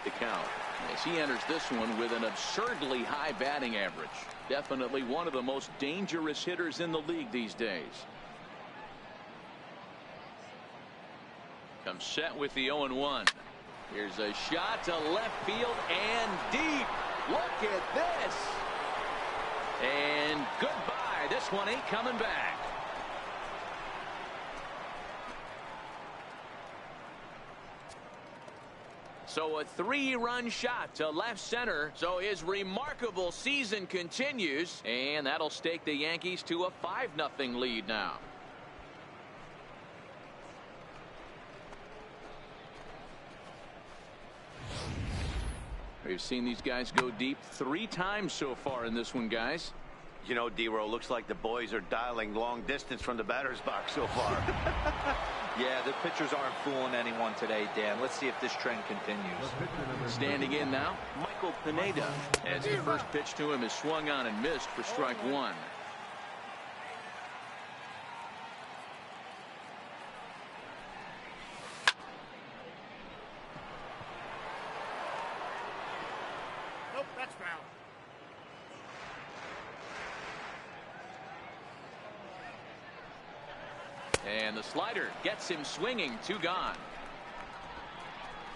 the count as he enters this one with an absurdly high batting average. Definitely one of the most dangerous hitters in the league these days. Comes set with the 0-1. Here's a shot to left field and deep. Look at this. And goodbye. This one ain't coming back. So a 3-run shot to left center. So his remarkable season continues, and that'll stake the Yankees to a 5-0 lead now. We've seen these guys go deep 3 times so far in this one, guys. You know, D-Row, looks like the boys are dialing long distance from the batter's box so far. Yeah, the pitchers aren't fooling anyone today, Dan. Let's see if this trend continues. Standing in now, Michael Pineda, as the first pitch to him is swung on and missed for strike 1. Nope, that's foul. And the slider gets him swinging. 2 gone.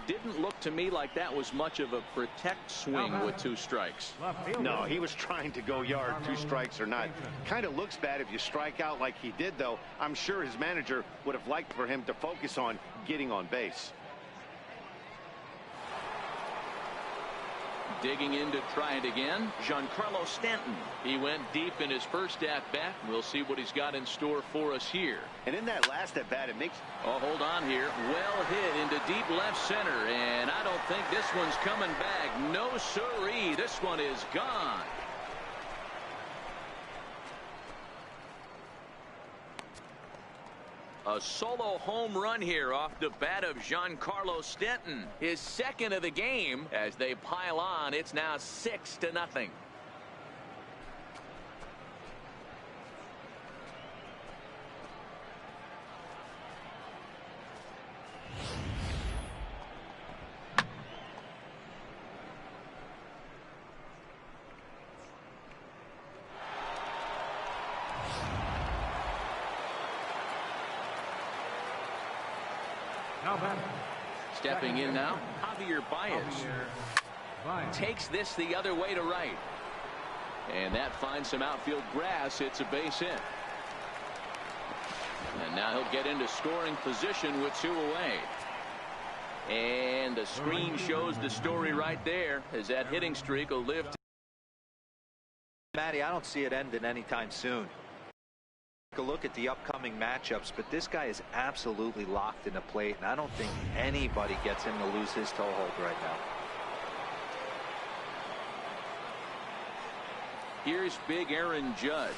Didn't look to me like that was much of a protect swing with 2 strikes. No, he was trying to go yard, 2 strikes or not. Kind of looks bad if you strike out like he did, though. I'm sure his manager would have liked for him to focus on getting on base. Digging in to try it again, Giancarlo Stanton. He went deep in his first at-bat. We'll see what he's got in store for us here. And in that last at-bat, it makes... Oh, hold on here. Well hit into deep left center, and I don't think this one's coming back. No siree. This one is gone. A solo home run here off the bat of Giancarlo Stanton. His second of the game. As they pile on, it's now 6-0. Stepping in now, Javier Baez takes this the other way to right. And that finds some outfield grass. It's a base hit. And now he'll get into scoring position with 2 away. And the screen shows the story right there as that hitting streak will live. Matty, I don't see it ending anytime soon. Take a look at the upcoming matchups, but this guy is absolutely locked in the plate, and I don't think anybody gets him to lose his toehold right now. Here's big Aaron Judge.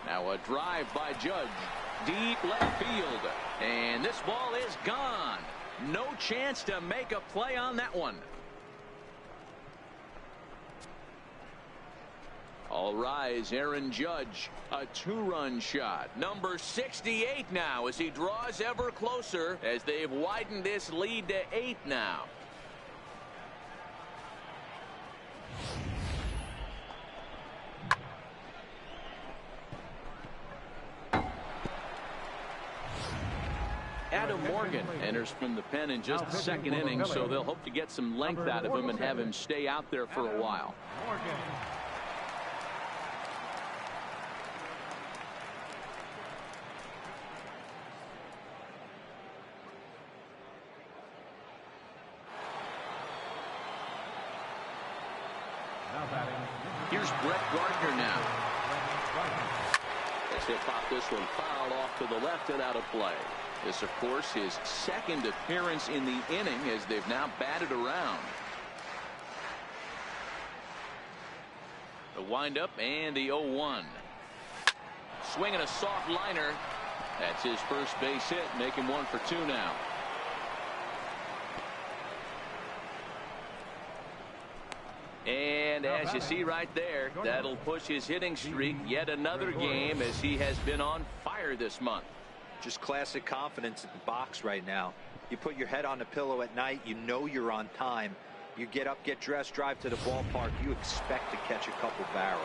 Now a drive by Judge. Deep left field. And this ball is gone. No chance to make a play on that one. All rise, Aaron Judge. A 2-run shot. Number 68 now as he draws ever closer as they've widened this lead to 8 now. Adam Morgan enters from the pen in just the second inning, so they'll hope to get some length out of him and have him stay out there for a while. Here's Brett Gardner now. As they pop this one foul off to the left and out of play. This, of course, his second appearance in the inning as they've now batted around. The windup and the 0-1. Swinging a soft liner. That's his first base hit, making 1 for 2 now. And as you see right there, that'll push his hitting streak yet another game as he has been on fire this month. Just classic confidence in the box right now. You put your head on the pillow at night, you know you're on time, You get up, get dressed, drive to the ballpark. You expect to catch a couple barrels.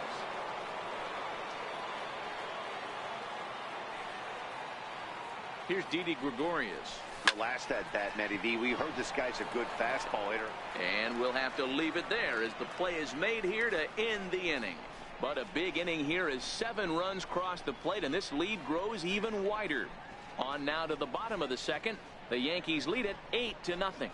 Here's Didi Gregorius. The last at bat, Matty V, we heard this guy's a good fastball hitter. And we'll have to leave it there as the play is made here to end the inning. But a big inning here as 7 runs cross the plate, and this lead grows even wider. On now to the bottom of the second. The Yankees lead it 8-0.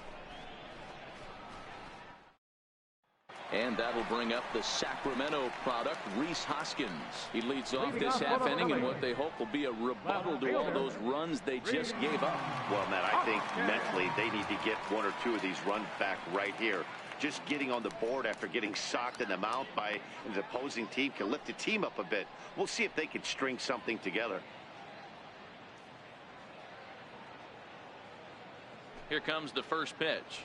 And that'll bring up the Sacramento product, Rhys Hoskins. He leads off this half inning in what they hope will be a rebuttal to all those runs they just gave up. Well, Matt, I think mentally they need to get 1 or 2 of these runs back right here. Just getting on the board after getting socked in the mouth by the opposing team can lift the team up a bit. We'll see if they can string something together. Here comes the first pitch.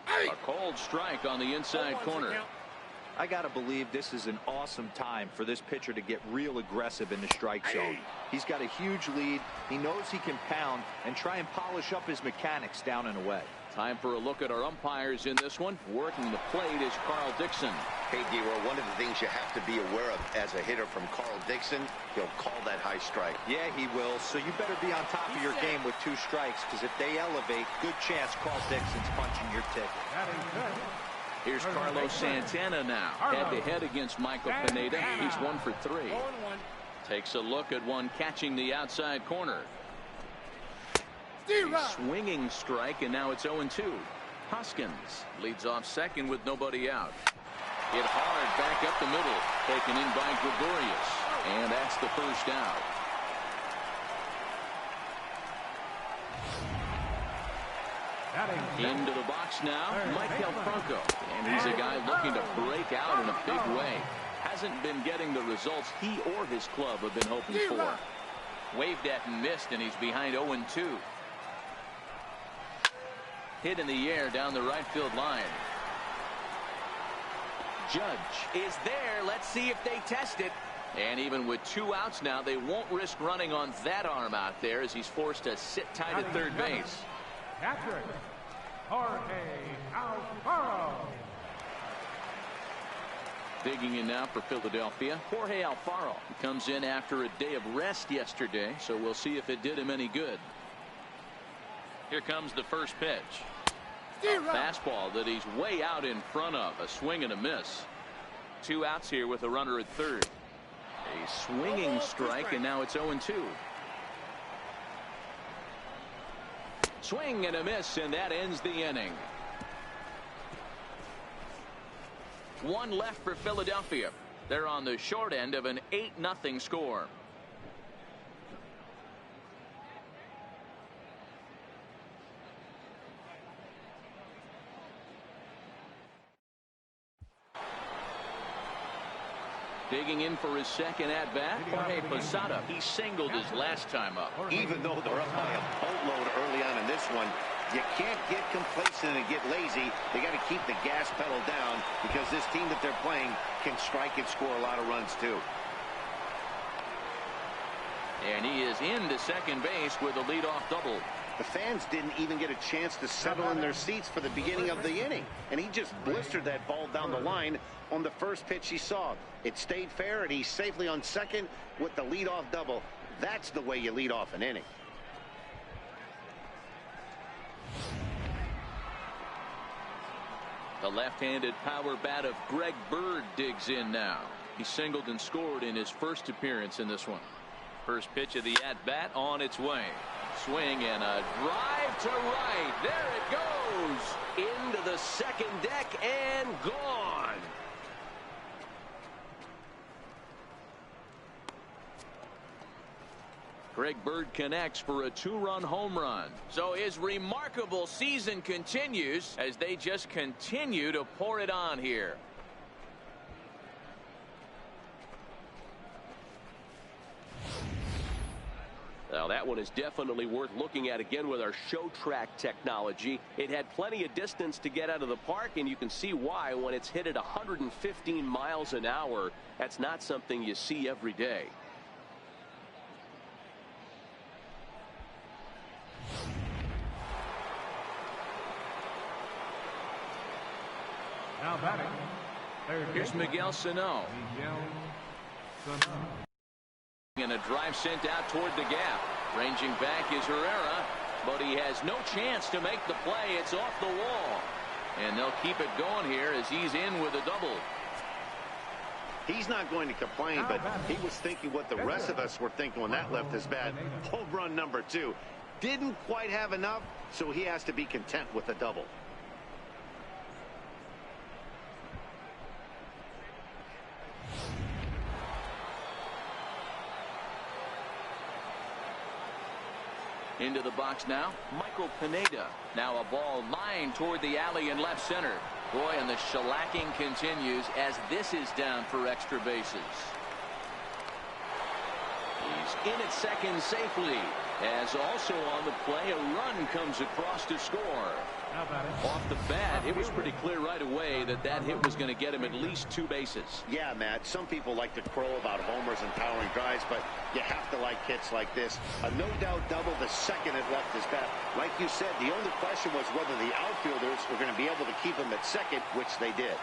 A cold strike on the inside corner. I got to believe this is an awesome time for this pitcher to get real aggressive in the strike zone. He's got a huge lead. He knows he can pound and try and polish up his mechanics down and away. Time for a look at our umpires in this one. Working the plate is Carl Dixon. Hey, D-Roy, one of the things you have to be aware of as a hitter from Carl Dixon, he'll call that high strike. Yeah, he will. So you better be on top of your game with 2 strikes, because if they elevate, good chance Carl Dixon's punching your ticket. Here's Carlos Santana now. Head-to-head against Michael Pineda. He's 1 for 3. Takes a look at one catching the outside corner. A swinging strike, and now it's 0-2. Hoskins leads off second with nobody out. Hit hard back up the middle. Taken in by Gregorius. And that's the first out. Into the box now, Maikel Franco. And he's a guy looking to break out in a big way. Hasn't been getting the results he or his club have been hoping for. Waved at and missed, and he's behind 0-2. Hit in the air down the right field line. Judge is there. Let's see if they test it. And even with 2 outs now, they won't risk running on that arm out there as he's forced to sit tight at third base. Digging in now for Philadelphia, Jorge Alfaro. He comes in after a day of rest yesterday, so we'll see if it did him any good. Here comes the first pitch. A fastball that he's way out in front of. A swing and a miss. 2 outs here with a runner at third. A swinging strike, and now it's 0-2. Swing and a miss, and that ends the inning. 1 left for Philadelphia. They're on the short end of an 8-0 score. Digging in for his second at-bat, Jorge Posada. He singled his last time up. Even though they're up by a boatload early on in this one, you can't get complacent and get lazy. They got to keep the gas pedal down because this team that they're playing can strike and score a lot of runs too. And he is into second base with a leadoff double. The fans didn't even get a chance to settle in their seats for the beginning of the inning, and he just blistered that ball down the line on the first pitch he saw. It stayed fair, and he's safely on second with the leadoff double. That's the way you lead off an inning. The left-handed power bat of Greg Bird digs in now. He singled and scored in his first appearance in this one. First pitch of the at-bat on its way. Swing and a drive to right. There it goes. Into the second deck and gone. Greg Bird connects for a 2-run home run. So his remarkable season continues as they just continue to pour it on here. Now that one is definitely worth looking at again with our show track technology. It had plenty of distance to get out of the park, and you can see why when it's hit at 115 miles an hour. That's not something you see every day. Now batting. Here's Miguel Sano. And a drive sent out toward the gap. Ranging back is Herrera, but he has no chance to make the play. It's off the wall. And they'll keep it going here as he's in with a double. He's not going to complain, but he was thinking what the rest of us were thinking when that left his bat. Home run number 2. Didn't quite have enough, so he has to be content with a double. Into the box now, Michael Pineda. Now a ball lined toward the alley in left center. Boy, and the shellacking continues as this is down for extra bases. He's in at second safely, as also on the play a run comes across to score. Off the bat, it was pretty clear right away that that hit was going to get him at least 2 bases. Yeah, Matt, some people like to crow about homers and powering drives, but you have to like hits like this. A no-doubt double the second it left his bat. Like you said, the only question was whether the outfielders were going to be able to keep him at second, which they did.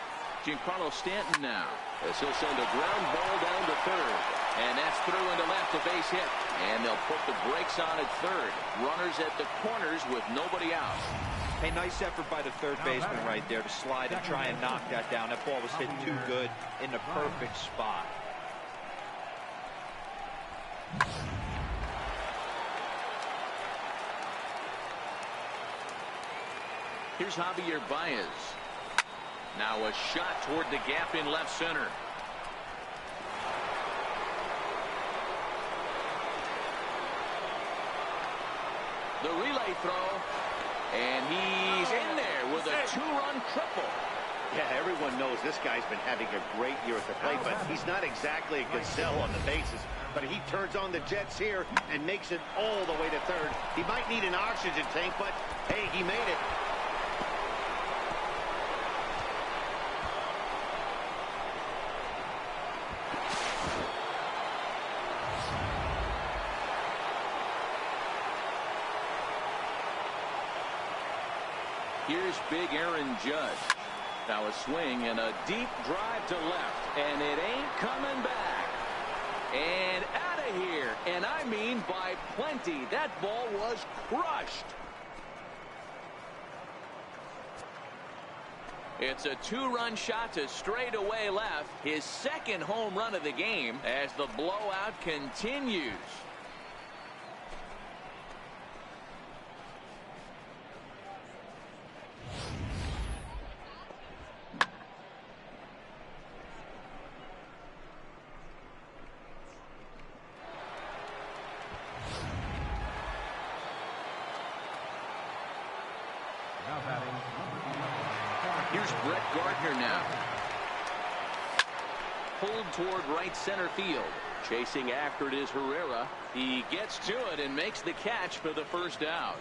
Giancarlo Stanton now, as he'll send a ground ball down to third. And that's through into left, a base hit. And they'll put the brakes on at third. Runners at the corners with nobody out. Hey, nice effort by the third baseman right there to slide and try and knock that down. That ball was hit too good in the perfect spot. Here's Javier Baez. Now a shot toward the gap in left center. The relay throw. And he's in there with a 2-run triple. Yeah, everyone knows this guy's been having a great year at the plate, but he's not exactly a good sell on the bases. But he turns on the Jets here and makes it all the way to third. He might need an oxygen tank, but hey, he made it. Here's big Aaron Judge. Now a swing and a deep drive to left. And it ain't coming back. And out of here. And I mean by plenty. That ball was crushed. It's a 2-run shot to straightaway left. His second home run of the game as the blowout continues. Here's Brett Gardner now. Pulled toward right center field. Chasing after it is Herrera. He gets to it and makes the catch for the first out.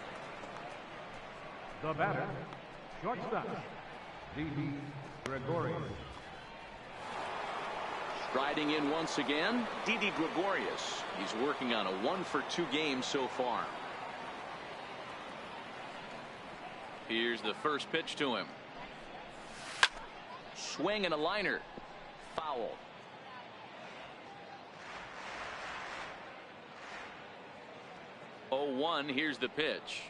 The batter, shortstop, Didi Gregorius. Striding in once again, Didi Gregorius. He's working on a 1-for-2 game so far. Here's the first pitch to him. Swing and a liner. Foul. Oh, 1. Here's the pitch.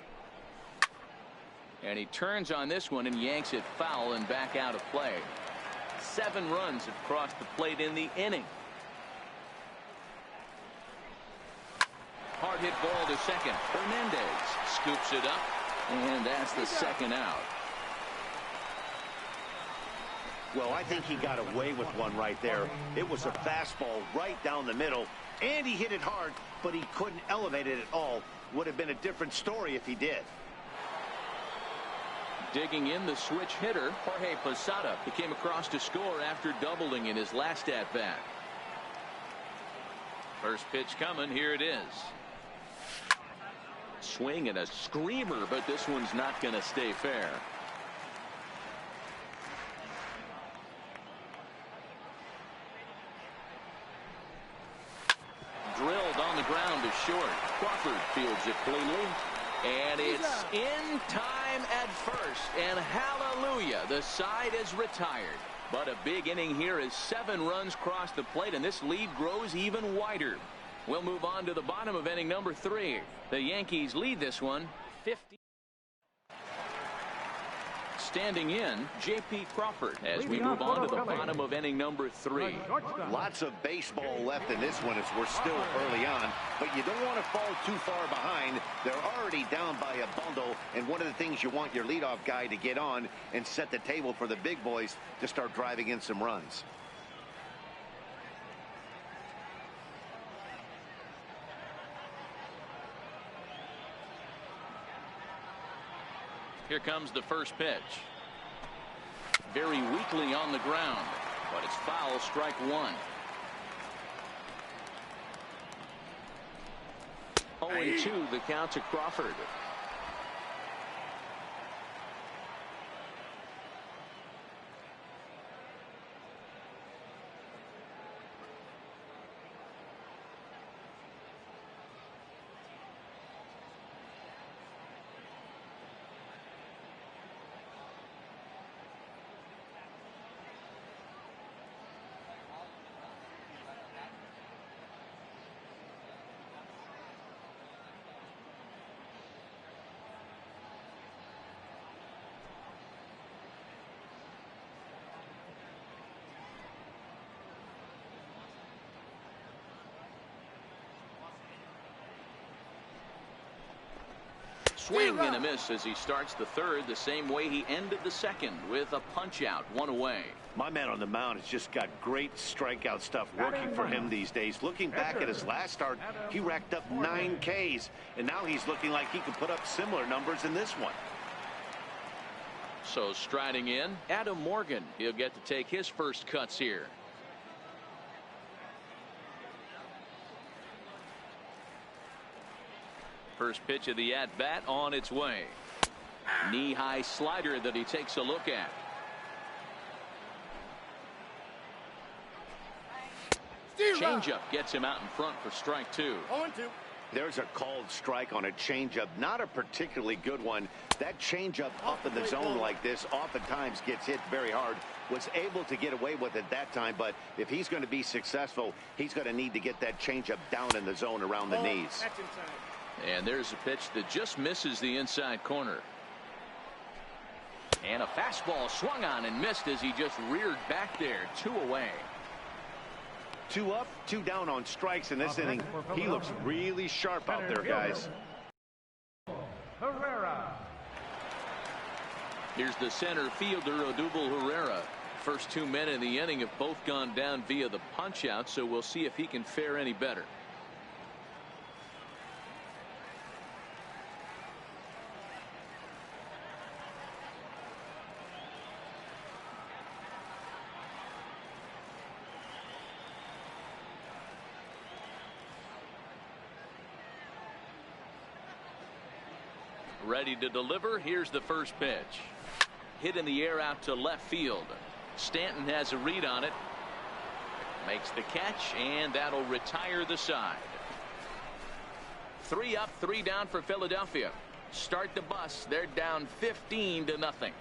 And he turns on this one and yanks it foul and back out of play. 7 runs have crossed the plate in the inning. Hard hit ball to second. Hernandez scoops it up. And that's the second out. Well, I think he got away with one right there. It was a fastball right down the middle, and he hit it hard, but he couldn't elevate it at all. Would have been a different story if he did. Digging in the switch hitter, Jorge Posada. He came across to score after doubling in his last at-bat. First pitch coming. Here it is. Swing and a screamer, but this one's not going to stay fair. Drilled on the ground to short. Crawford fields it cleanly. And it's in time at first. And hallelujah, The side is retired. But a big inning here as 7 runs cross the plate, and this lead grows even wider. We'll move on to the bottom of inning number 3. The Yankees lead this one 50. Standing in, J.P. Crawford as we move on to the bottom of inning number 3. Lots of baseball left in this one as we're still early on, but you don't want to fall too far behind. They're already down by a bundle, and one of the things you want your leadoff guy to get on and set the table for the big boys to start driving in some runs. Here comes the first pitch. Very weakly on the ground, but it's foul, strike 1. 0-2 the count to Crawford. Swing and a miss as he starts the third the same way he ended the second with a punch out, 1 away. My man on the mound has just got great strikeout stuff working for him these days. Looking back at his last start, he racked up 9 Ks, and now he's looking like he could put up similar numbers in this one. So striding in, Adam Morgan. He'll get to take his first cuts here. First pitch of the at-bat on its way. Knee-high slider that he takes a look at. Changeup gets him out in front for strike 2. 0-2. There's a called strike on a changeup, not a particularly good one. That changeup up in the zone like this oftentimes gets hit very hard. Was able to get away with it that time, but if he's going to be successful, he's going to need to get that changeup down in the zone around the knees. And there's a pitch that just misses the inside corner. And a fastball swung on and missed as he just reared back there. 2 away. 2 up, 2 down on strikes in this inning. He looks really sharp out there, guys. Herrera. Here's the center fielder, Odubel Herrera. First 2 men in the inning have both gone down via the punch out, so we'll see if he can fare any better. Ready to deliver. Here's the first pitch. Hit in the air out to left field. Stanton has a read on it. Makes the catch, and that'll retire the side. 3 up, 3 down for Philadelphia. Start the bus. They're down 15-0.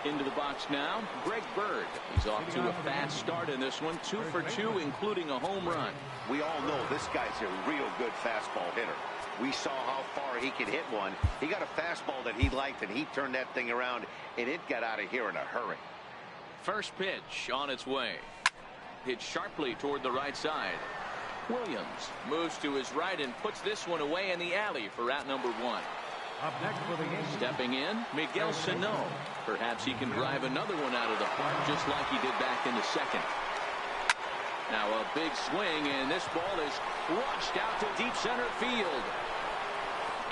Into the box now, Greg Bird. He's off to a fast start in this one. 2 for 2, including a home run. We all know this guy's a real good fastball hitter. We saw how far he could hit one. He got a fastball that he liked, and he turned that thing around, and it got out of here in a hurry. First pitch on its way. Hit sharply toward the right side. Williams moves to his right and puts this one away in the alley for out number 1. Up next for the Yankees. Stepping in, Miguel Sano. Perhaps he can drive another one out of the park just like he did back in the second. Now a big swing, and this ball is crushed out to deep center field.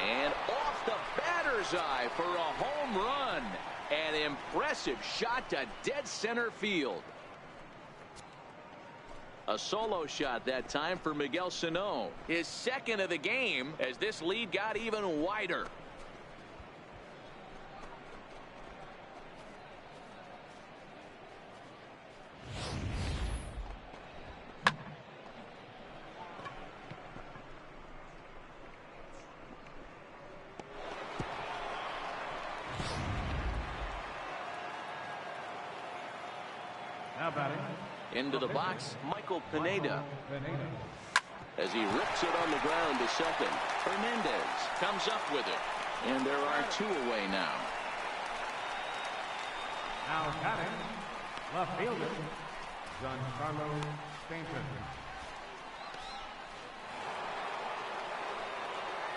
And off the batter's eye for a home run. An impressive shot to dead center field. A solo shot that time for Miguel Sano. His second of the game as this lead got even wider. Into the box, Michael Pineda. As he rips it on the ground to second. Hernandez comes up with it. And there are 2 away now. Now batting, left fielder, Giancarlo Stanton.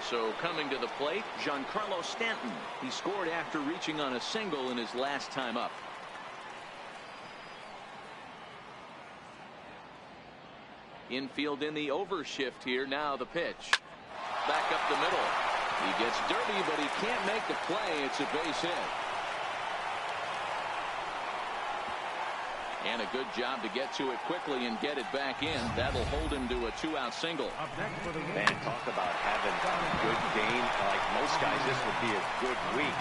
So coming to the plate, Giancarlo Stanton. He scored after reaching on a single in his last time up. Infield in the overshift here. Now the pitch. Back up the middle. He gets dirty, but he can't make the play. It's a base hit. And a good job to get to it quickly and get it back in. That'll hold him to a 2-out single. Man, talk about having a good game. Like most guys, this would be a good week.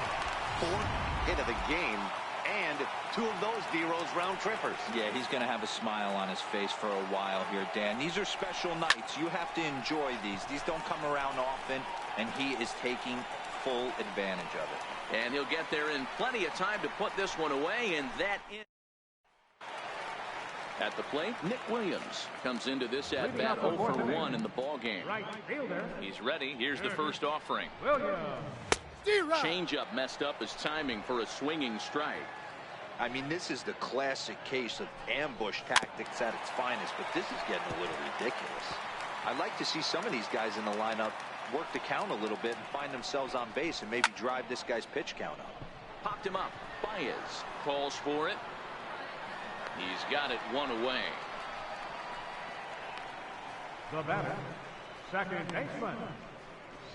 4th hit of the game, and 2 of those D-Rose round trippers. Yeah, he's going to have a smile on his face for a while here, Dan. These are special nights. You have to enjoy these. These don't come around often, and he is taking full advantage of it. And he'll get there in plenty of time to put this one away, and that in. At the plate, Nick Williams comes into this at bat 0 for 1 in the ball game. Right fielder. He's ready. Here's the first offering. Williams. Changeup messed up his timing for a swinging strike. I mean, this is the classic case of ambush tactics at its finest, but this is getting a little ridiculous. I'd like to see some of these guys in the lineup work the count a little bit and find themselves on base and maybe drive this guy's pitch count up. Popped him up. Baez calls for it. He's got it 1 away. The batter, second baseman,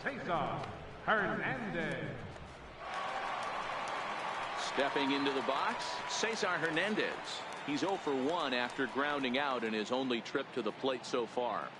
Cesar Hernandez. Stepping into the box, Cesar Hernandez. He's 0 for 1 after grounding out in his only trip to the plate so far.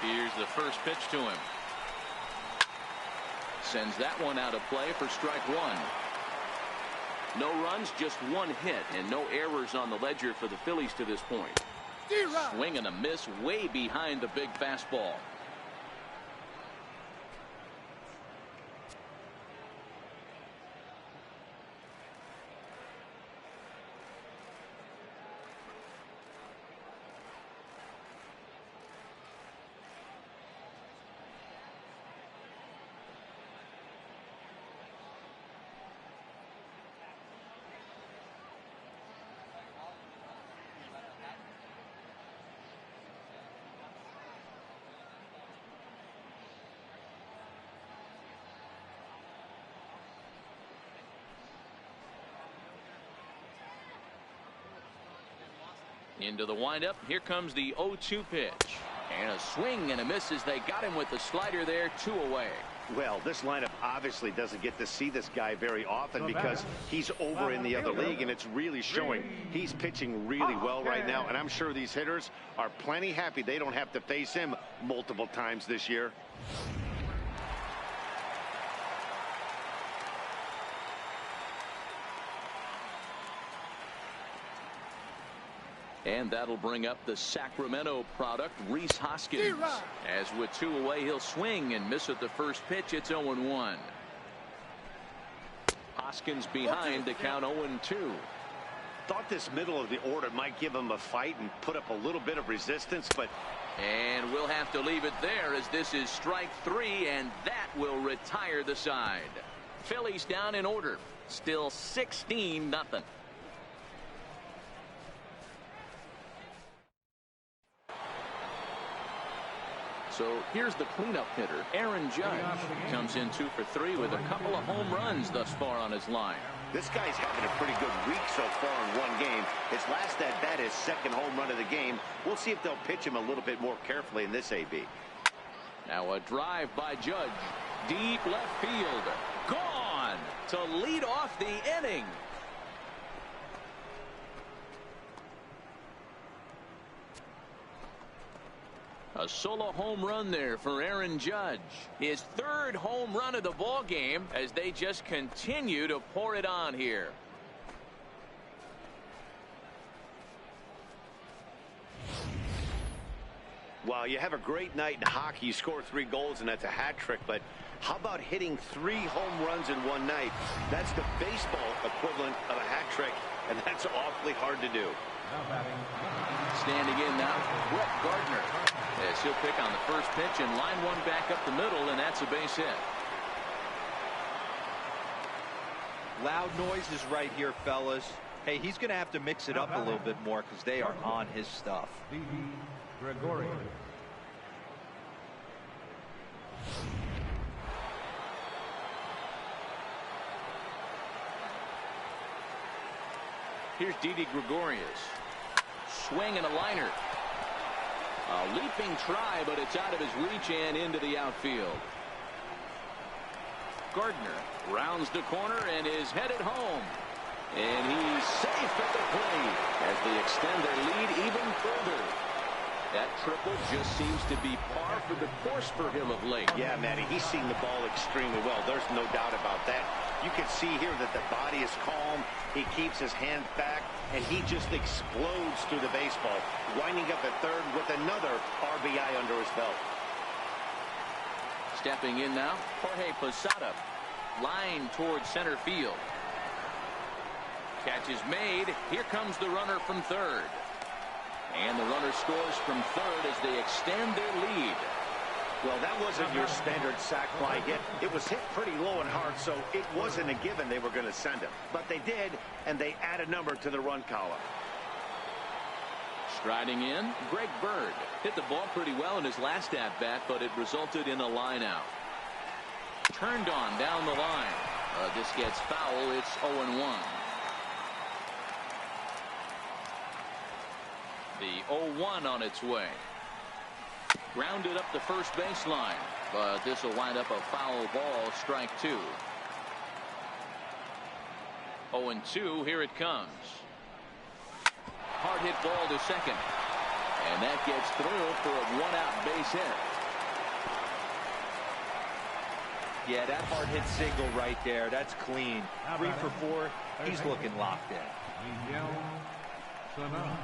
Here's the first pitch to him. Sends that one out of play for strike 1. No runs, just 1 hit, and no errors on the ledger for the Phillies to this point. Swing and a miss way behind the big fastball. Into the windup. Here comes the 0-2 pitch. And a swing and a miss as they got him with the slider there. 2 away. Well, this lineup obviously doesn't get to see this guy very often because he's over in the other league, and it's really showing. He's pitching really well right now, and I'm sure these hitters are plenty happy they don't have to face him multiple times this year. And that'll bring up the Sacramento product, Rhys Hoskins. As with 2 away, he'll swing and miss at the first pitch. It's 0-1. Hoskins behind to count 0-2. Thought this middle of the order might give him a fight and put up a little bit of resistance, but. And we'll have to leave it there as this is strike 3, and that will retire the side. Phillies down in order. Still 16-0. So here's the cleanup hitter, Aaron Judge. Comes in 2 for 3 with a couple of home runs thus far on his line. This guy's having a pretty good week so far in one game. His last at bat, his second home run of the game. We'll see if they'll pitch him a little bit more carefully in this AB. Now a drive by Judge. Deep left field. Gone to lead off the inning. A solo home run there for Aaron Judge. His third home run of the ball game as they just continue to pour it on here. Well, you have a great night in hockey. You score 3 goals, and that's a hat trick. But how about hitting 3 home runs in one night? That's the baseball equivalent of a hat trick, and that's awfully hard to do. Standing in now, Brett Gardner. As he'll pick on the first pitch and line one back up the middle, and that's a base hit. Loud noises right here, fellas. Hey, he's going to have to mix it up a little bit more because they are on his stuff. Gregorius. Here's Didi Gregorius. Swing and a liner. A leaping try, but it's out of his reach and into the outfield. Gardner rounds the corner and is headed home. And he's safe at the plate as they extend their lead even further. That triple just seems to be par for the course for him of late. Yeah, Matty, he's seeing the ball extremely well. There's no doubt about that. You can see here that the body is calm. He keeps his hand back, and he just explodes through the baseball, winding up at third with another RBI under his belt. Stepping in now, Jorge Posada. Line towards center field. Catch is made. Here comes the runner from third. And the runner scores from third as they extend their lead. Well, that wasn't your standard sac fly hit. It was hit pretty low and hard, so it wasn't a given they were going to send him. But they did, and they add a number to the run column. Striding in, Greg Bird. Hit the ball pretty well in his last at-bat, but it resulted in a line out. Turned on down the line. This gets foul. It's 0-1. The 0-1 on its way. Grounded up the first baseline, but this will wind up a foul ball, strike 2. 0-2, here it comes. Hard hit ball to second. And that gets through for a 1-out base hit. Yeah, that hard hit single right there. That's clean. 3 for 4. He's looking locked in. Miguel Sano.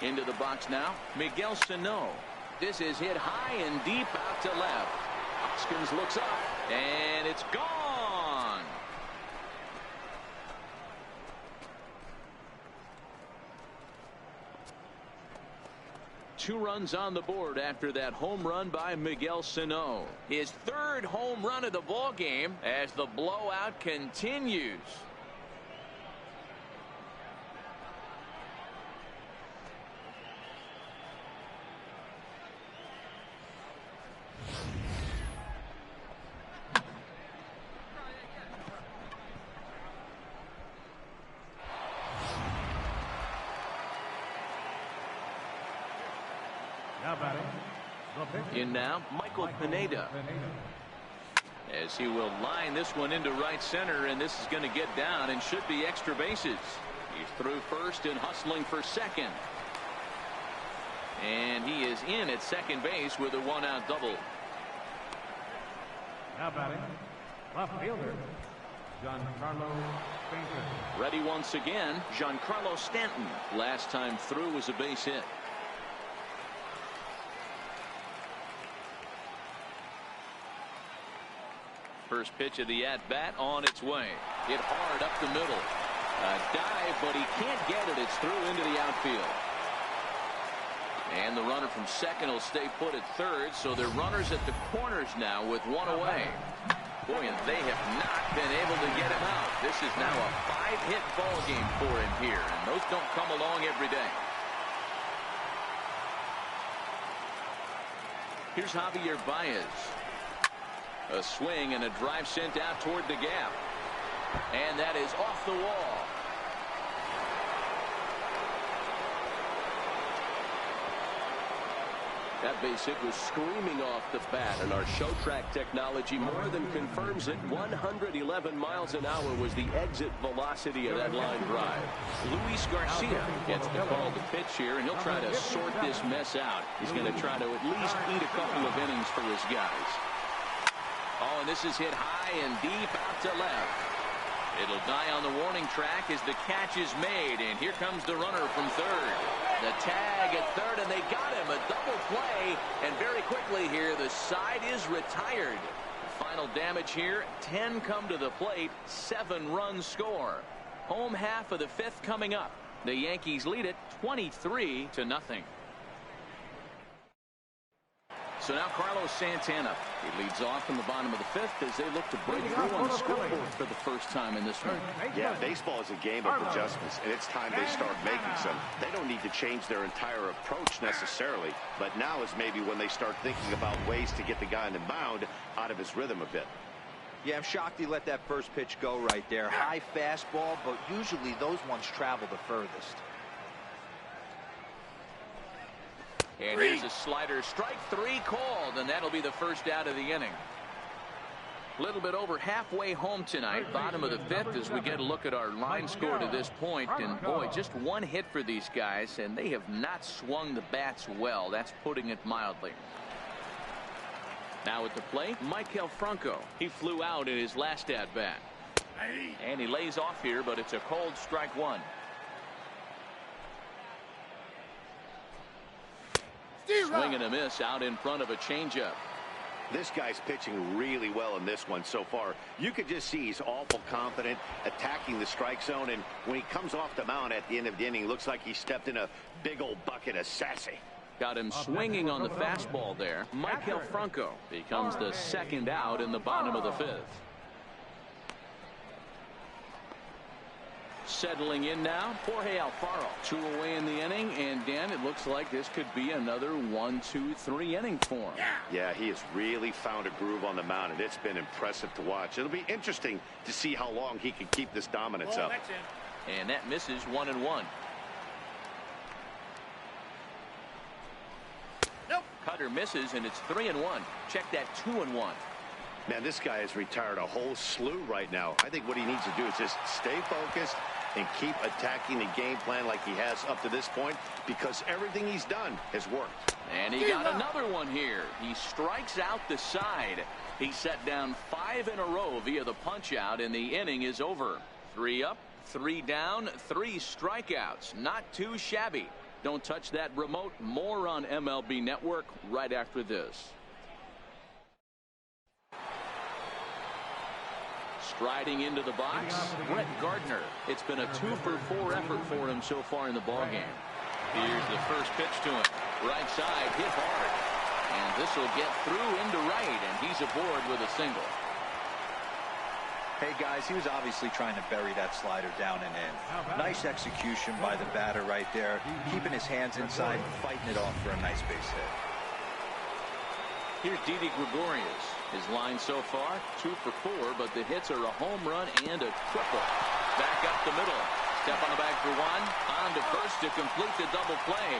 Into the box now, Miguel Sano. This is hit high and deep out to left. Hoskins looks up, and it's gone. Two runs on the board after that home run by Miguel Sano. His third home run of the ball game as the blowout continues. In now, Michael Pineda. As he will line this one into right center, and this is going to get down and should be extra bases. He's through first and hustling for second. And he is in at second base with a 1-out double. Now batting, left fielder, Giancarlo Stanton. Ready once again, Giancarlo Stanton. Last time through was a base hit. First pitch of the at-bat on its way. Hit hard up the middle. A dive, but he can't get it. It's through into the outfield. And the runner from second will stay put at third, so they're runners at the corners now with one away. Boy, and they have not been able to get him out. This is now a 5-hit ball game for him here, and those don't come along every day. Here's Javier Baez. A swing and a drive sent out toward the gap. And that is off the wall. That base hit was screaming off the bat, and our show track technology more than confirms it. 111 miles an hour was the exit velocity of that line drive. Luis Garcia gets the call to pitch here, and he'll try to sort this mess out. He's going to try to at least eat a couple of innings for his guys. Oh, and this is hit high and deep out to left. It'll die on the warning track as the catch is made, and here comes the runner from third. The tag at third, and they got him. A double play, and very quickly here, the side is retired. Final damage here, 10 come to the plate, 7 runs score. Home half of the 5th coming up. The Yankees lead it 23-0. So now Carlos Santana. He leads off in the bottom of the 5th as they look to break through on the scoreboard for the first time in this one. Yeah, baseball is a game of adjustments, and it's time they start making some. They don't need to change their entire approach necessarily, but now is maybe when they start thinking about ways to get the guy on the mound out of his rhythm a bit. Yeah, I'm shocked he let that first pitch go right there. High fastball, but usually those ones travel the furthest. And here's a slider. Strike 3 called, and that'll be the first out of the inning. A little bit over halfway home tonight, bottom of the 5th, as we get a look at our line score to this point. And boy, just 1 hit for these guys, and they have not swung the bats well. That's putting it mildly. Now at the plate, Maikel Franco. He flew out in his last at bat. And he lays off here, but it's a cold strike 1. Swing and a miss out in front of a changeup. This guy's pitching really well in this one so far. You could just see he's awful confident attacking the strike zone, and when he comes off the mound at the end of the inning, looks like he stepped in a big old bucket of sassy. Got him swinging on the fastball there. Maikel Franco becomes the second out in the bottom of the 5th. Settling in now, Jorge Alfaro. 2 away in the inning, and Dan, it looks like this could be another 1-2-3 inning for him. Yeah, he has really found a groove on the mound, and it's been impressive to watch. It'll be interesting to see how long he can keep this dominance up. And that misses 1-1. Nope. Cutter misses, and it's 3-1. Check that 2-1. Man, this guy has retired a whole slew right now. I think what he needs to do is just stay focused and keep attacking the game plan like he has up to this point, because everything he's done has worked. And he got another one here. He strikes out the side. He set down 5 in a row via the punch out, and the inning is over. 3 up, 3 down, 3 strikeouts. Not too shabby. Don't touch that remote. More on MLB Network right after this. Striding into the box, Brett Gardner. It's been a 2-for-4 effort for him so far in the ballgame. Here's the first pitch to him. Right side, hit hard. And this will get through into right, and he's aboard with a single. Hey, guys, he was obviously trying to bury that slider down and in. Nice execution by the batter right there, keeping his hands inside and fighting it off for a nice base hit. Here's Didi Gregorius. His line so far, 2-for-4, but the hits are a home run and a triple. Back up the middle. Step on the bag for 1. On to first to complete the double play.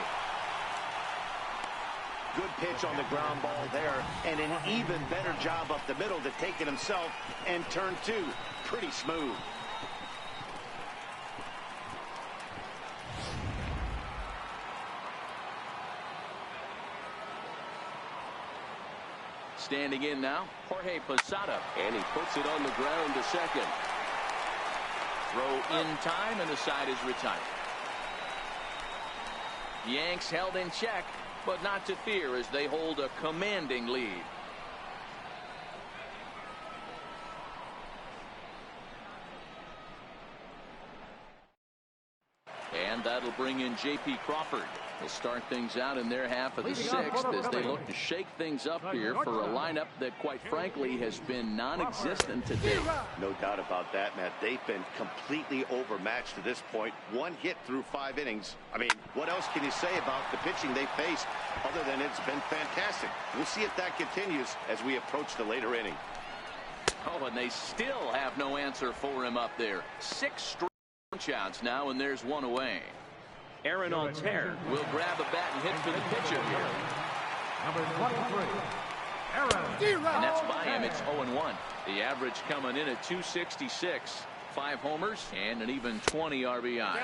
Good pitch on the ground ball there, and an even better job up the middle to take it himself, and turn two. Pretty smooth. Standing in now, Jorge Posada. And he puts it on the ground to second. Throw in time, and the side is retired. Yanks held in check, but not to fear as they hold a commanding lead. And that'll bring in J.P. Crawford. They'll start things out in their half of the sixth as they look to shake things up here for a lineup that, quite frankly, has been non-existent today. No doubt about that, Matt. They've been completely overmatched to this point. One hit through 5 innings. I mean, what else can you say about the pitching they faced other than it's been fantastic? We'll see if that continues as we approach the later inning. Oh, and they still have no answer for him up there. 6 straight outs now, and there's one away. Aaron Altair will grab a bat and hit for the pitcher here. Number 23, Aaron. And that's by him. It's 0-1. The average coming in at 266. 5 homers and an even 20 RBIs.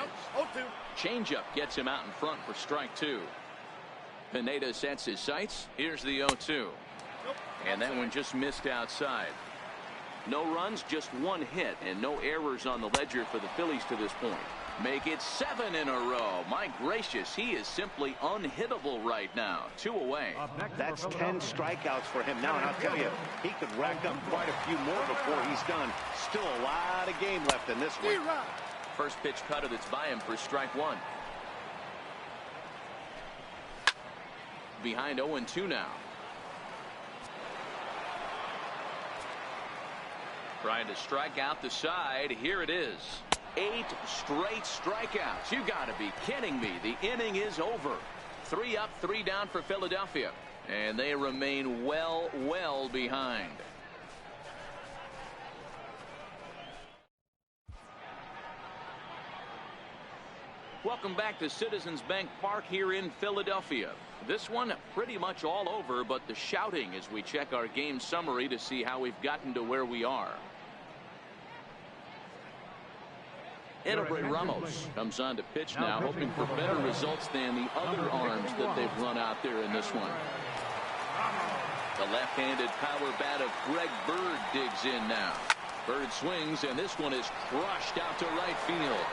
Changeup gets him out in front for strike 2. Pineda sets his sights. Here's the 0-2. And that one just missed outside. No runs, just 1 hit, and no errors on the ledger for the Phillies to this point. Make it 7 in a row. My gracious, he is simply unhittable right now. 2 away. That's 10 strikeouts for him now, and I'll tell you, he could rack up quite a few more before he's done. Still a lot of game left in this one. First pitch cutter that's by him for strike 1. Behind 0-2 now. Trying to strike out the side. Here it is. 8 straight strikeouts. You got to be kidding me. The inning is over. 3 up, 3 down for Philadelphia. And they remain well behind. Welcome back to Citizens Bank Park here in Philadelphia. This one pretty much all over, but the shouting as we check our game summary to see how we've gotten to where we are. Edebray Ramos comes on to pitch now, hoping for better results than the other arms that they've run out there in this one. The left-handed power bat of Greg Bird digs in now. Bird swings, and this one is crushed out to right field.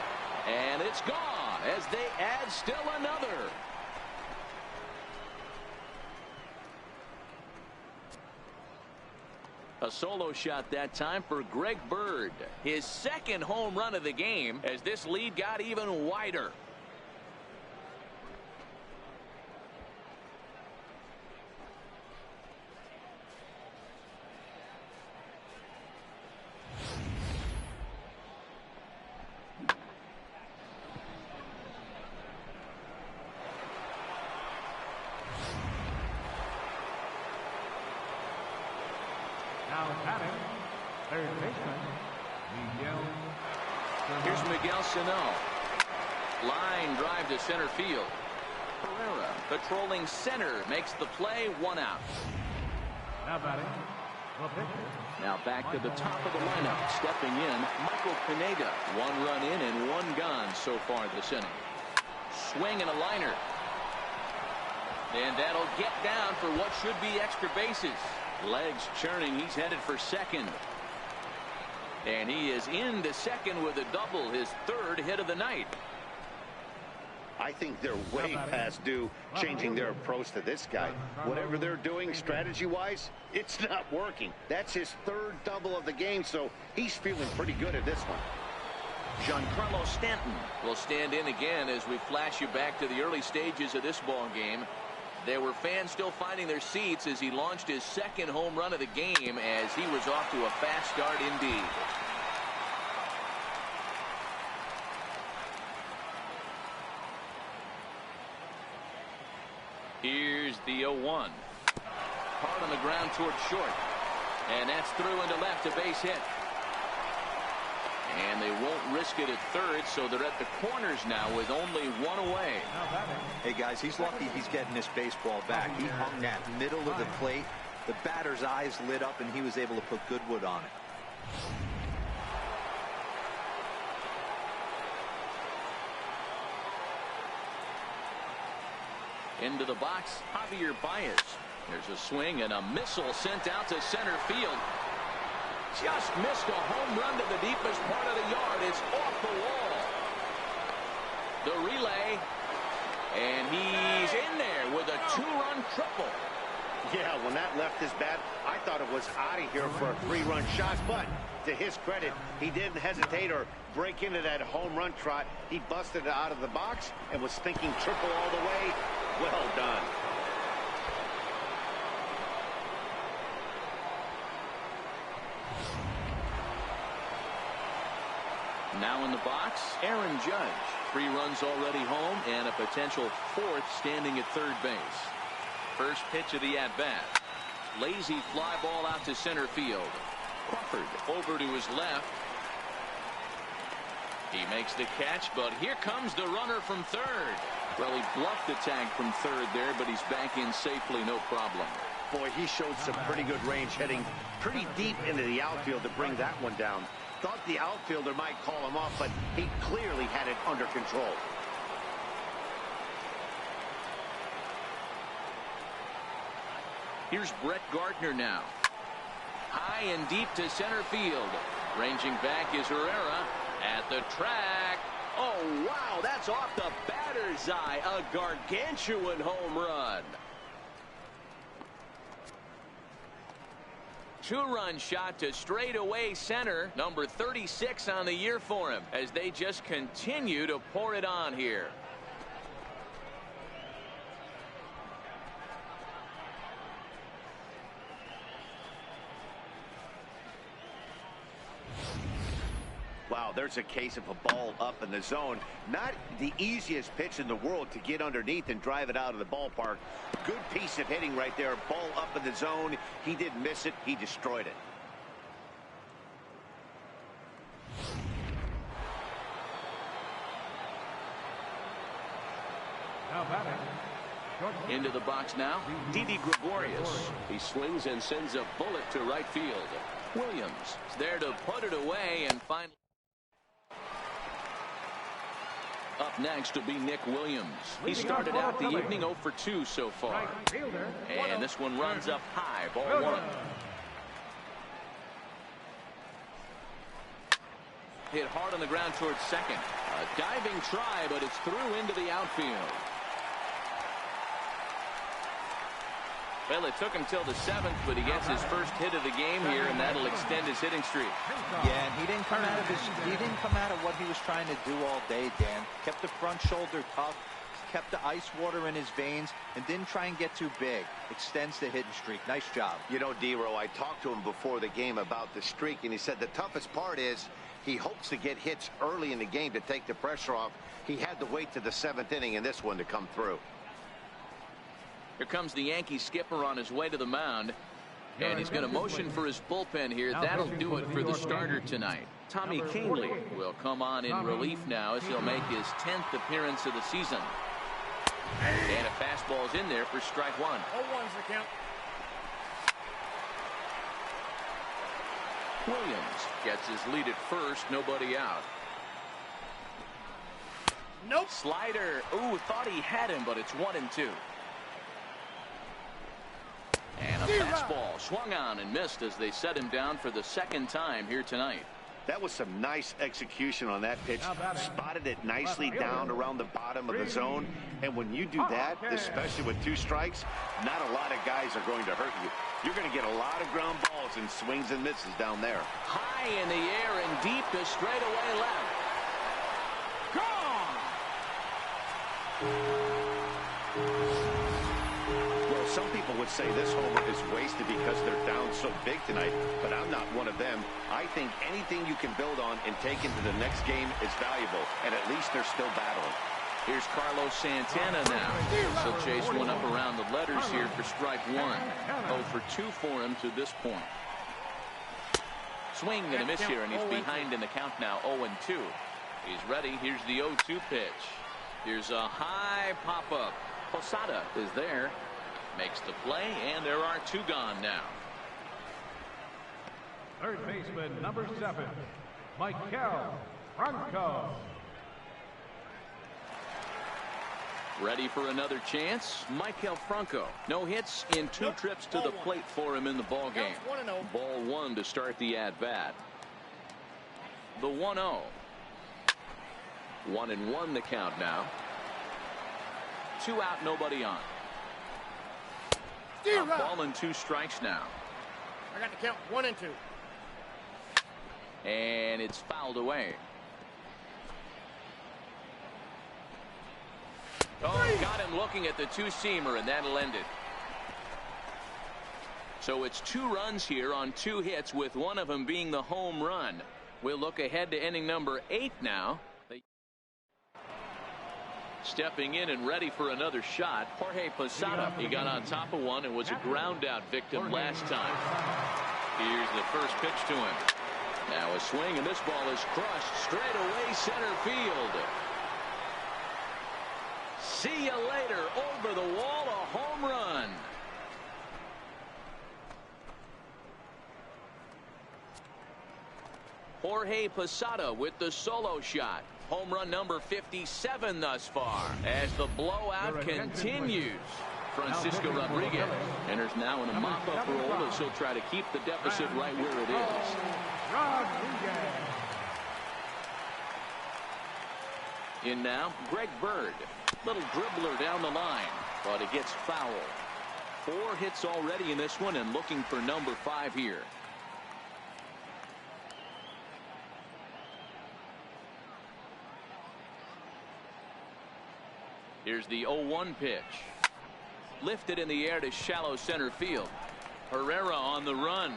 And it's gone as they add still another. A solo shot that time for Greg Bird. His second home run of the game as this lead got even wider. Now batting, third baseman, Miguel. Here's Miguel Sano. Line drive to center field. Pereira patrolling center makes the play. 1 out. Now batting, the pitcher. Now back to the top of the lineup. Stepping in, Michael Pineda. 1 run in and 1 gone so far this inning. Swing and a liner. And that'll get down for what should be extra bases. Legs churning. He's headed for second. And he is into second with a double, his 3rd hit of the night. I think they're way past due changing their approach to this guy. Whatever they're doing strategy-wise, it's not working. That's his 3rd double of the game, so he's feeling pretty good at this one. Giancarlo Stanton will stand in again as we flash you back to the early stages of this ball game. There were fans still finding their seats as he launched his 2nd home run of the game as he was off to a fast start indeed. Here's the 0-1. Hard on the ground toward short. And that's through into left, a base hit. And they won't risk it at third, so they're at the corners now with only one away. Hey, guys, he's lucky he's getting this baseball back. He hung that middle of the plate. The batter's eyes lit up, and he was able to put good wood on it. Into the box, Javier Baez. There's a swing and a missile sent out to center field. Just missed a home run to the deepest part of the yard. It's off the wall. The relay, and he's in there with a two-run triple. Yeah, when that left his bat, I thought it was out of here for a three-run shot, but to his credit, he didn't hesitate or break into that home run trot. He busted it out of the box and was thinking triple all the way. Well done. Now in the box, Aaron Judge. 3 runs already home and a potential 4th standing at third base. First pitch of the at-bat. Lazy fly ball out to center field. Crawford over to his left. He makes the catch, but here comes the runner from third. Well, he bluffed the tag from third there, but he's back in safely, no problem. Boy, he showed some pretty good range, heading pretty deep into the outfield to bring that one down. Thought the outfielder might call him off, but he clearly had it under control. Here's Brett Gardner now. High and deep to center field. Ranging back is Herrera at the track. Oh, wow, that's off the batter's eye. A gargantuan home run. 2-run shot to straightaway center. Number 36 on the year for him as they just continue to pour it on here. Wow, there's a case of a ball up in the zone. Not the easiest pitch in the world to get underneath and drive it out of the ballpark. Good piece of hitting right there. Ball up in the zone. He didn't miss it. He destroyed it. Now batting. Into the box now, Didi Gregorius. He swings and sends a bullet to right field. Williams is there to put it away, and finally up next will be Nick Williams. He started out the evening 0 for 2 so far. And this one runs up high, ball 1. Hit hard on the ground towards second. A diving try, but it's through into the outfield. Well, it took him till the 7th, but he gets his first hit of the game here, and that'll extend his hitting streak. Yeah, and he didn't come out of what he was trying to do all day, Dan. Kept the front shoulder tough, kept the ice water in his veins, and didn't try and get too big. Extends the hitting streak. Nice job. You know, D-Row, I talked to him before the game about the streak, and he said the toughest part is he hopes to get hits early in the game to take the pressure off. He had to wait to the 7th inning in this one to come through. Here comes the Yankee skipper on his way to the mound. And he's going to motion for his bullpen here. That'll do it for the starter tonight. Tommy Canley will come on in relief now as he'll make his 10th appearance of the season. And a fastball's in there for strike 1. 0-1's the count. Williams gets his lead at first, nobody out. Nope. Slider. Ooh, thought he had him, but it's 1-2. And a fastball swung on and missed as they set him down for the 2nd time here tonight. That was some nice execution on that pitch. Spotted it nicely down around the bottom of the zone. And when you do that, especially with 2 strikes, not a lot of guys are going to hurt you. You're going to get a lot of ground balls and swings and misses down there. High in the air and deep to straightaway left. Gone! Well, some people would say this homer is wasted because they're down so big tonight, but I'm not one of them. I think anything you can build on and take into the next game is valuable, and at least they're still battling. Here's Carlos Santana now. He'll chase one up around the letters here for strike 1. 0 for 2 for him to this point. Swing and a miss here, and he's behind in the count now, 0-2. He's ready. Here's the 0-2 pitch. Here's a high pop-up. Posada is there. Makes the play, and there are 2 gone now. Third baseman, number 7, Michael Franco. Ready for another chance. Michael Franco. No hits in 2 trips to the plate for him in the ball game. Ball 1 to start the at-bat. The 1-0. 1-1 the count now. 2 out, nobody on. A ball and 2 strikes now. I got the count 1-2. And it's fouled away. Oh, got him looking at the 2-seamer, and that'll end it. So it's 2 runs here on 2 hits, with one of them being the home run. We'll look ahead to inning number 8 now. Stepping in and ready for another shot, Jorge Posada. He got on top of one and was a ground out victim last time. Here's the first pitch to him. Now a swing, and this ball is crushed straight away center field. See you later. Over the wall, a home run. Jorge Posada with the solo shot. Home run number 57 thus far as the blowout continues. Francisco Rodriguez enters now in a mop-up role as he'll try to keep the deficit right where it is. In now, Greg Bird. Little dribbler down the line, but it gets foul. 4 hits already in this one, and looking for number 5 here. Here's the 0-1 pitch. Lifted in the air to shallow center field. Herrera on the run.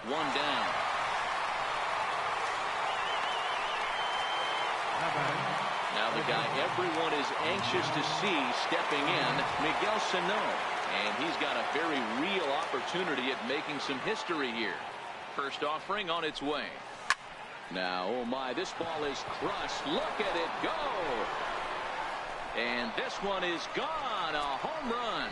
1 down. Now the guy everyone is anxious to see stepping in, Miguel Sano. And he's got a very real opportunity at making some history here. First offering on its way. Now, oh my, this ball is crushed. Look at it go. And this one is gone. A home run.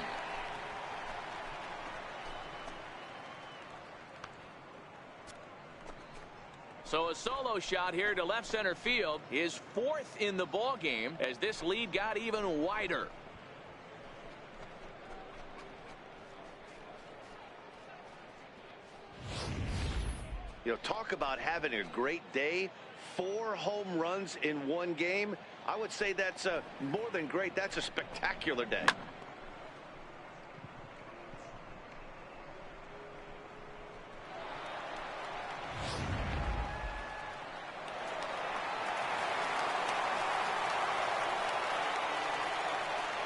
So a solo shot here to left center field, his 4th in the ball game as this lead got even wider. You know, talk about having a great day. 4 home runs in 1 game. I would say that's more than great. That's a spectacular day.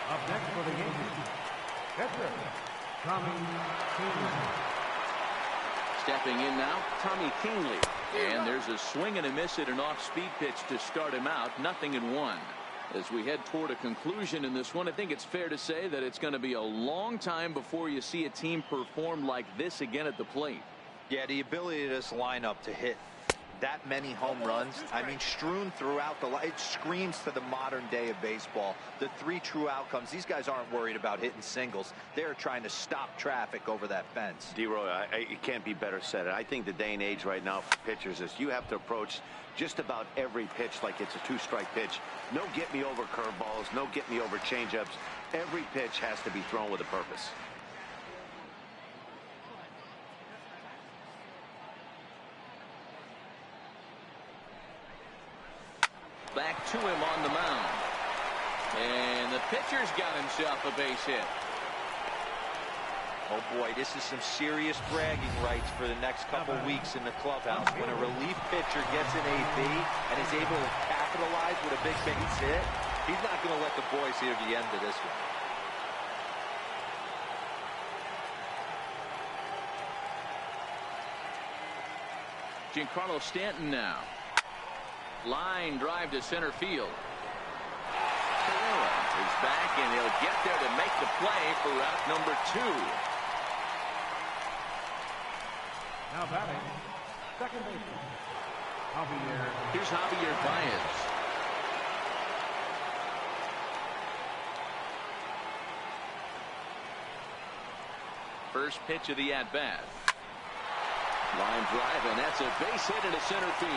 Up next for the Yankees, catcher, Tommy Kingley. Stepping in now, Tommy Kingley. And there's a swing and a miss at an off-speed pitch to start him out. 0-1. As we head toward a conclusion in this one, I think it's fair to say that it's going to be a long time before you see a team perform like this again at the plate. Yeah, the ability of this lineup to hit that many home runs, I mean, strewn throughout the line, it screams to the modern day of baseball. The 3 true outcomes. These guys aren't worried about hitting singles. They're trying to stop traffic over that fence. D-Roy, it can't be better said. I think the day and age right now for pitchers is you have to approach just about every pitch like it's a 2-strike pitch. No get-me-over curveballs, no get-me-over changeups. Every pitch has to be thrown with a purpose. Back to him on the mound. And the pitcher's got himself a base hit. Oh boy, this is some serious bragging rights for the next couple weeks in the clubhouse. When a relief pitcher gets an AB and is able to capitalize with a big base hit, he's not going to let the boys hear the end of this one. Giancarlo Stanton now. Line drive to center field. Herrera is back, and he'll get there to make the play for route number 2. Now batting, second baseman, Javier. Here's Javier Baez. First pitch of the at-bat. Line drive, and that's a base hit into center field.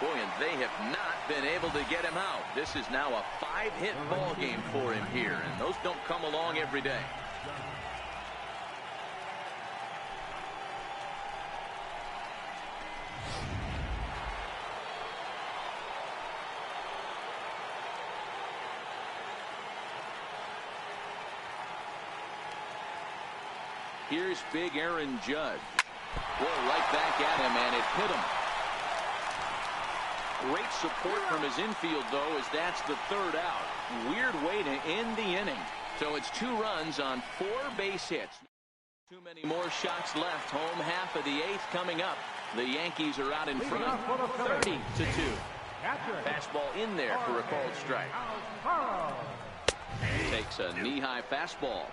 Boy, and they have not been able to get him out. This is now a 5-hit ball game for him here, and those don't come along every day. Here's big Aaron Judge. Boy, right back at him, and it hit him. Great support from his infield, though, as that's the third out. Weird way to end the inning. So it's 2 runs on 4 base hits. Too many more shots left. Home half of the 8th coming up. The Yankees are out in front, 30-2. Fastball in there for a called strike. Takes a knee-high fastball.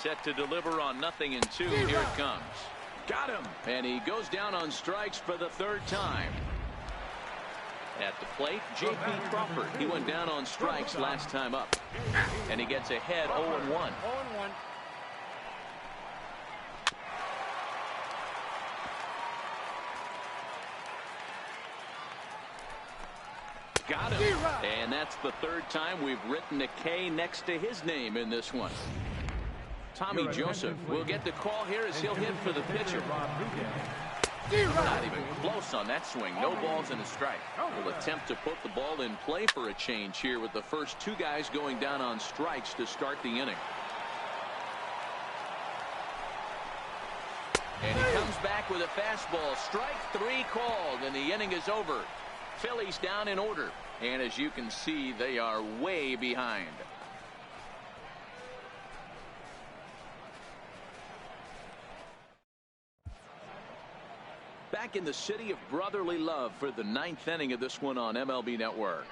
Set to deliver on 0-2. Here it comes. Got him. And he goes down on strikes for the 3rd time. At the plate, J.P. Crawford. He went down on strikes last time up. And he gets ahead 0-1. Got him. And that's the 3rd time we've written a K next to his name in this one. Tommy Joseph will get the call here as he'll hit for the pitcher. Not even close on that swing. No balls and a strike. Will attempt to put the ball in play for a change here with the first 2 guys going down on strikes to start the inning. And he comes back with a fastball. Strike 3 called, and the inning is over. Phillies down in order. And as you can see, they are way behind. Back in the city of brotherly love for the 9th inning of this one on MLB Network.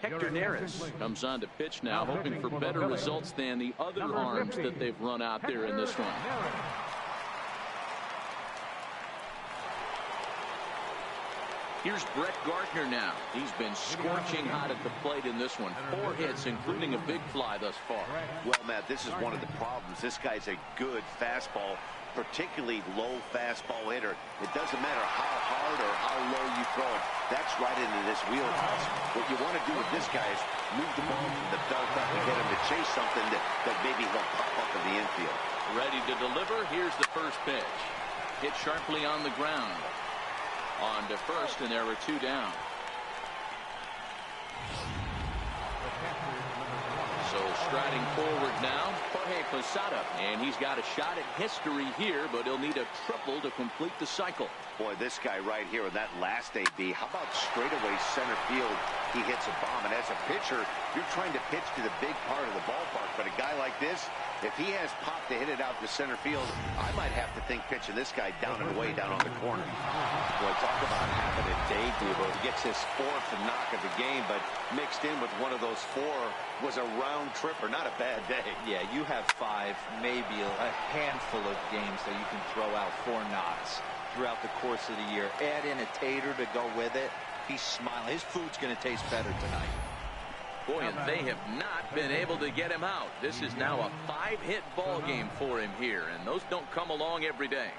Hector Neris comes on to pitch now, hoping for better results than the other arms that they've run out there in this one. Here's Brett Gardner now. He's been scorching hot at the plate in this one. 4 hits, including a big fly thus far. Well, Matt, this is one of the problems. This guy's a good fastball, particularly low fastball hitter. It doesn't matter how hard or how low you throw it. That's right into this wheelhouse. What you want to do with this guy is move the ball from the belt up and get him to chase something that maybe he'll pop up in the infield. Ready to deliver. Here's the first pitch. Hit sharply on the ground. On to first, and there were 2 down. So striding forward now, Jorge Posada. And he's got a shot at history here, but he'll need a triple to complete the cycle. Boy, this guy right here in that last AB, how about straightaway center field? He hits a bomb, and as a pitcher, you're trying to pitch to the big part of the ballpark. But a guy like this, if he has pop to hit it out to center field, I might have to think pitching this guy down and away down on the corner. Boy, talk about having a day, Devo. He gets his 4th knock of the game, but mixed in with one of those 4 was a round tripper. Not a bad day. Yeah, you have 5, maybe a handful of games that you can throw out 4 knocks throughout the course of the year. Add in a tater to go with it. He's smiling. His food's going to taste better tonight. Boy, and they have not been able to get him out. This is now a 5-hit ball game for him here, and those don't come along every day.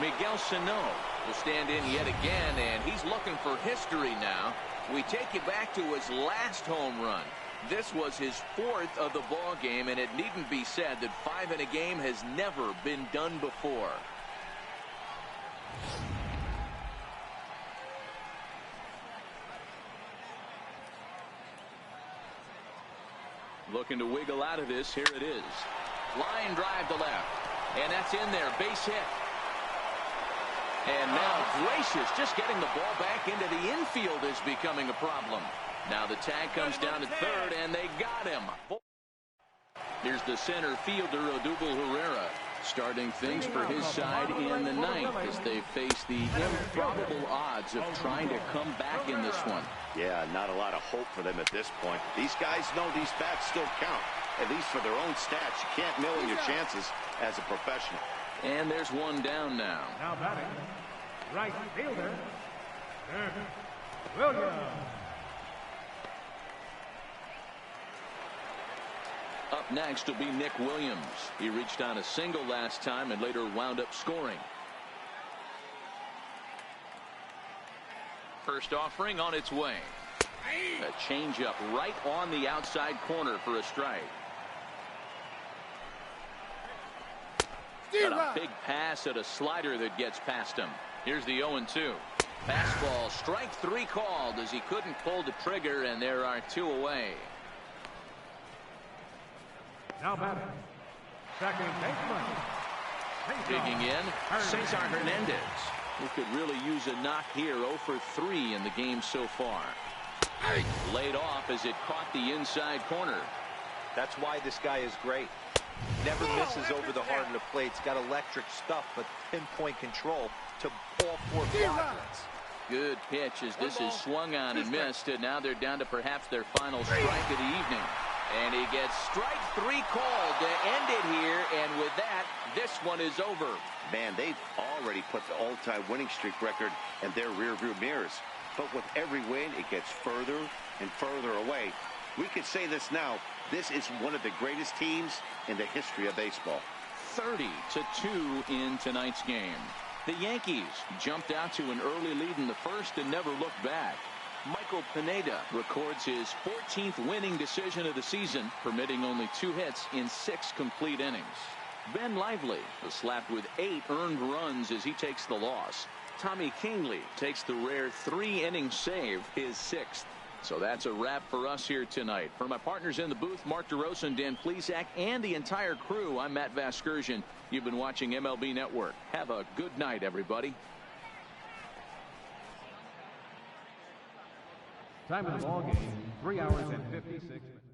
Miguel Sano will stand in yet again, and he's looking for history now. We take you back to his last home run. This was his 4th of the ball game, and it needn't be said that 5 in a game has never been done before. Looking to wiggle out of this. Here it is. Line drive to left. And that's in there. Base hit. And now Gracious just getting the ball back into the infield is becoming a problem. Now the tag comes down at 3rd, and they got him. Here's the center fielder, Odubel Herrera. starting things for his side in the ninth as they face the improbable odds of trying to come back in this one. Yeah, not a lot of hope for them at this point. These guys know these bats still count, at least for their own stats. You can't mill in your chances as a professional. And there's one down now. Now batting, right fielder, Williams. Up next will be Nick Williams. He reached on a single last time and later wound up scoring. First offering on its way. A changeup right on the outside corner for a strike. Got a big pass at a slider that gets past him. Here's the 0-2. Fastball, strike 3 called as he couldn't pull the trigger, and there are 2 away. Now batting, second baseman. Digging in, Cesar Hernandez, who could really use a knock here. 0 for 3 in the game so far. Laid off as it caught the inside corner. That's why this guy is great. Never misses over the heart of the plate. He's got electric stuff, but pinpoint control to all 4 quadrants. Good pitch as this is swung on and missed, and now they're down to perhaps their final strike of the evening. And he gets strike 3 called to end it here, and with that, this one is over. Man, they've already put the all-time winning streak record in their rearview mirrors. But with every win, it gets further and further away. We could say this now. This is one of the greatest teams in the history of baseball. 30-2 in tonight's game. The Yankees jumped out to an early lead in the first and never looked back. Michael Pineda records his 14th winning decision of the season, permitting only 2 hits in 6 complete innings. Ben Lively was slapped with 8 earned runs as he takes the loss. Tommy Kingley takes the rare 3-inning save, his 6th. So that's a wrap for us here tonight. For my partners in the booth, Mark DeRosa and Dan Plesac, and the entire crew, I'm Matt Vasgersian. You've been watching MLB Network. Have a good night, everybody. Time of the ball game, 3 hours and 56 minutes.